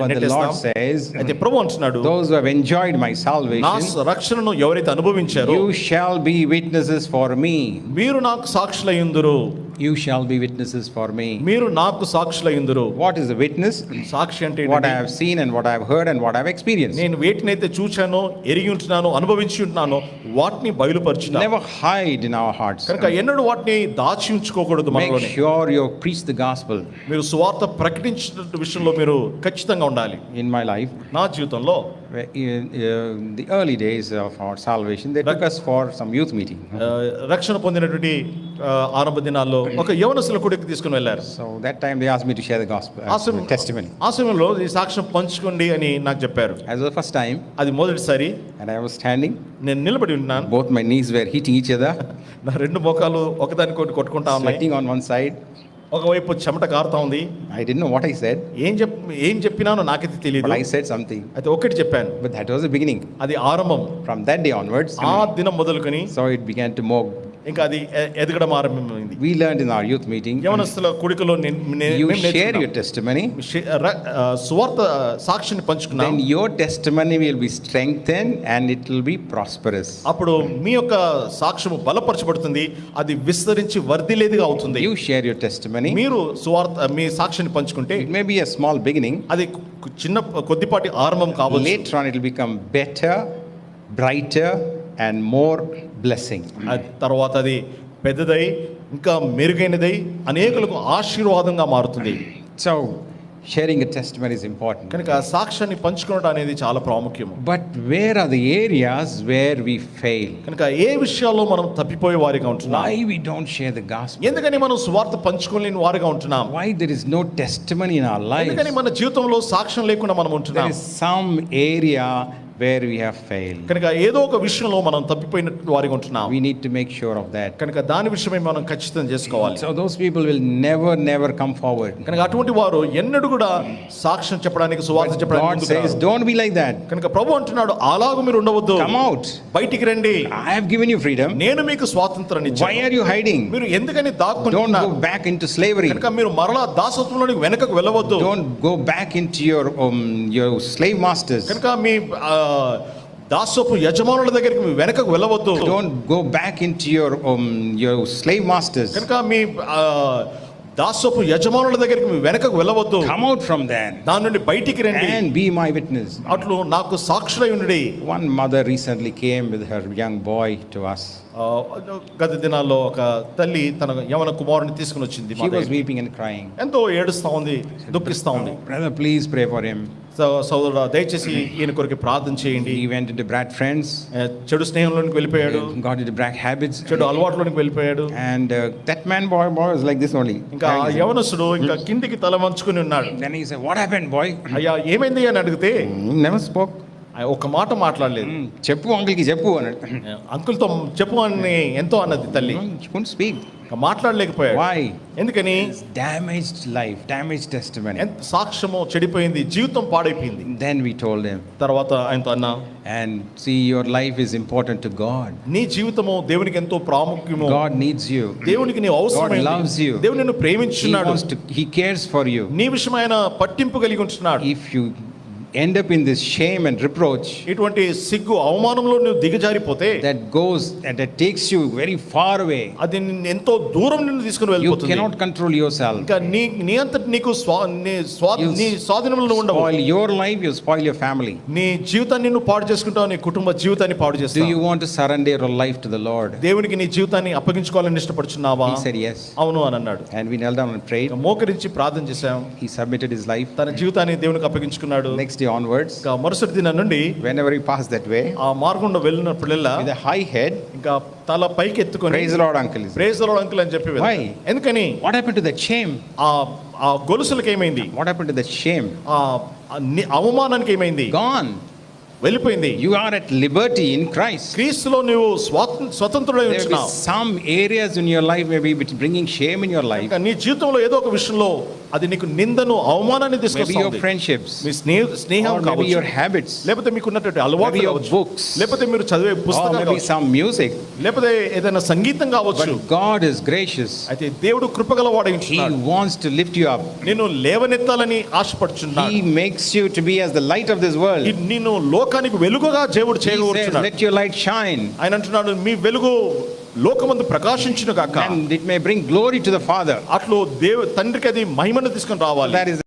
But the Lord says, అయితే ప్రభు అంటున్నాడు, those who have enjoyed my నా salvation, రక్షణను ఎవరైతే అనుభవించారో you shall be witnesses for me. మీరు నాకు సాక్షులయ్యుందురు. You shall be witnesses for me. మీరు నాకు సాక్షులయ్యుందురు. What is a witness? సాక్షి అంటే What I have seen and what I have heard and what I have experienced. నేను వేటినైతే చూచానో, ఎరిగి ఉంటున్నానో, అనుభవించి ఉంటున్నానో వాటిని బయలుపరచుట. Never hide in our hearts. కనుక ఎన్నడూ వాటిని దాచి ఉంచుకోకూడదు Make మనలోనే. sure you preach the gospel. మీరు సువార్త ప్రకటించిన విషయంలో మీరు ఖచ్చితంగా ఉండాలి. In my life, నా జీవితంలో in the early days of our salvation, they took us for some youth meeting. రక్షణ పొందినటువంటి ఆరంభ దినాల్లో ఒక యవనస్తుల కూడికి తీసుకుని వెళ్ళారు. So that time they asked me to share the gospel, testimony. ఆ సమయంలో ఈ సాక్ష్యం పంచుకోండి అని నాకు చెప్పారు. As the first time, అది మొదటిసారి. and I was standing. నేను నిలబడి ఉన్నాను. Both my knees were hitting each other. నా రెండు మోకాలు ఒకదానికొకటి కొట్టుకుంటా ఉన్నాయి. Sweating on one side. ఒకవైపు చెమట కారుతా ఉంది. I didn't know what I said. ఏం చెప్పినానో నాకైతే తెలియదు. But I said something. అయితే ఒకటి చెప్పాను. But that was the beginning. అది ఆరంభం. From that day onwards, ఆ దినం మొదలుకొని so it began to more. ఇంకా అది ఎదగడం ఆరంభమైంది. We learned in our youth meeting. యవనస్తుల కూడికలో you share your testimony. సువార్త సాక్షిని పంచుకున్నాం. Then your testimony will be strengthened and it will be prosperous. అప్పుడు మీ యొక్క సాక్ష్యము బలపరచబడుతుంది, అది విస్తరించి వర్ధిల్లేదిగా అవుతుంది. You share your testimony. మీరు సువార్త మీ సాక్షిని పంచుకుంటే it may be a small beginning. అది చిన్న కొద్దిపాటి ఆరంభం కావచ్చు. Later on it will become better, brighter and more blessing. తర్వాత అది పెద్దదై ఇంకా మెరుగైనదై అనేకులకు ఆశీర్వాదంగా మారుతుంది. So sharing a testimony is important. కనుక సాక్ష్యాన్ని పంచుకోవడం అనేది చాలా ప్రాముఖ్యము. But where are the areas where we fail? కనుక ఏ విషయాల్లో మనం తప్పిపోయే వారిగా ఉంటున్నాం? Why we don't share the gospel? ఎందుకని మనం సువార్త పంచుకోలేని వారిగా ఉంటున్నాం? Why there is no testimony in our lives? ఎందుకని మన జీవితంలో సాక్ష్యం లేకుండా మనం ఉంటున్నాం? There is some area where we have failed. కనుక ఏదో ఒక విషయంలో మనం తప్పిపోయిన వారిగా ఉంటున్నాం. We need to make sure of that. కనుక దాని విషయమై మనం ఖచ్చితంగా చేసుకోవాలి. So those people will never come forward. కనుక అటువంటి వారు ఎన్నడూ కూడా సాక్ష్యం చెప్పడానికి, సువార్త చెప్పడానికి God says don't be like that. కనుక ప్రభు అంటున్నాడు, అలాగూ మీరు ఉండవద్దు. Come out. బయటికి రండి. I have given you freedom. నేను మీకు స్వాతంత్రాన్ని ఇచ్చాను. Why are you hiding? మీరు ఎందుకని దాక్కుంటున్నారు? Don't go back into slavery. కనుక మీరు మరలా దాసత్వంలోనికి వెనకకు వెళ్ళవద్దు. Don't go back into your slave masters. కనుక మీ దాసపు యజమానుల దగ్గరికి మీ వెనకకు వెళ్ళవద్దు. Don't go back into your slave masters. కనుక మీ దాసపు యజమానుల దగ్గరికి మీ వెనకకు వెళ్ళవద్దు. Come out from there. దాని నుండి బయటికి రండి. And be my witness. అట్లు నాకు సాక్షులై ఉండండి. One mother recently came with her young boy to us. గత దినాల్లో ఒక తల్లి తన యవన కుమారుని తీసుకుని వచ్చింది. She was weeping and crying. ఎంతో ఏడుస్తా ఉంది, దుఃఖిస్తా ఉంది. Brother, please pray for him. సోదరుడా, దయచేసి ఈయన కొరకు ప్రార్థన చేయండి. He went into bad friends. చెడు స్నేహంలోనికి వెళ్ళిపోయాడు. Got into bad habits. చెడు అలవాట్లోనికి వెళ్ళిపోయాడు. And that boy was like this only. ఇంకా యవనస్తుడు ఇంకా కిందికి తల వంచుకుని ఉన్నాడు. Then he said, what happened, boy? అయ్యా ఏమైంది అని అడిగితే never spoke. ఒక మాట మాట్లాడలేదు. చెప్పు అంకుల్ కి చెప్పు అన్నాడు. అంకుల్తో చెప్పు అని ఎంతో అన్నది తల్లి. couldn't speak. మాట్లాడలేకపోయాడు. Why? ఎందుకని? Damaged life, damaged testimony. సాక్ష్యము చెడిపోయింది, జీవితం పాడైపోయింది. Then we told him. తర్వాత ఆయనతో అన్నా, and see, your life is important to God. నీ జీవితము దేవునికి ఎంతో ప్రాముఖ్యము. God needs you. దేవునికి నీ అవసరమైంది. God loves you. దేవుడు నిన్ను ప్రేమించున్నాడు. He cares for you. నీ విషయమైన పట్టింపు కలిగి ఉంటున్నాడు. If you end up in this shame and reproach, ఇటువంటి సిగ్గు అవమానంలో నువ్వు దిగజారిపోతే, that takes you very far away. అది ఎంతో దూరం నిన్ను తీసుకుని వెళ్ళిపోతుంది. You cannot control yourself. ఇంకా నీ అంతట నీకు నీ స్వాధీనంలో ఉండవు. Spoil your life, you spoil your family. నీ జీవితాన్ని నువ్వు పాడు చేసుకుంటావు, నీ కుటుంబ జీవితాన్ని పాడు చేస్తావు. Do you want to surrender your life to the Lord? దేవునికి నీ జీవితాన్ని అప్పగించుకోవాలని ఇష్టపడుచున్నావా? He said yes. అవును అని అన్నాడు. And we knelt down and prayed. మోకరించి ప్రార్థన చేశాం. He submitted his life. తన జీవితాన్ని దేవునికి అప్పగించుకున్నాడు. Next day onwards, మరుసటి దినం నుండి whenever he passed that way, ఆ మార్గంలో వెళ్ళినప్పుడల్లా with a high head, ఇంకా తల పైకి ఎత్తుకొని, praise the Lord uncle. Praise the Lord uncle అని చెప్పి. Why? ఎందుకని? What happened to that shame? ఆ గొలుసులకు ఏమైంది? What happened to that shame? అవమానానికి ఏమైంది? Gone. వెళ్ళిపోయింది. You are at liberty in Christ. క్రీస్తులో నువ్వు స్వతంత్రుడై There will ఉంటున్నావు. be some areas in your life maybe which bringing shame in your life. ఇంకా నీ జీవితంలో ఏదో ఒక విషయంలో అది నీకు నిందను అవమానాన్ని Maybe your తీసుకొస్తుంది. friendships, మీ స్నేహం or maybe కావచ్చు, your habits, లేకపోతే మీకు ఉన్నటువంటి అలవాట్లు maybe your కావచ్చు, books, లేకపోతే మీరు చదివే or పుస్తకాలు maybe కావచ్చు, some music. లేకపోతే ఏదైనా సంగీతం కావచ్చు. But God is gracious. అయితే దేవుడు కృపగలవాడై He ఉంటున్నాడు. wants to lift you up. నిన్ను లేవనెత్తాలని ఆశపడుచున్నాడు. He makes you to be as the light of this world. నిన్ను లోకానికి వెలుగుగా దేవుడు He says, చేయగలుగుతున్నాడు. let your light shine, ఆయన అంటున్నాడు మీ వెలుగు లోకమందు ప్రకాశించును గాక. and it may bring glory to the Father. అట్లు తండ్రికి అది మహిమను తీసుకొని రావాలి. That is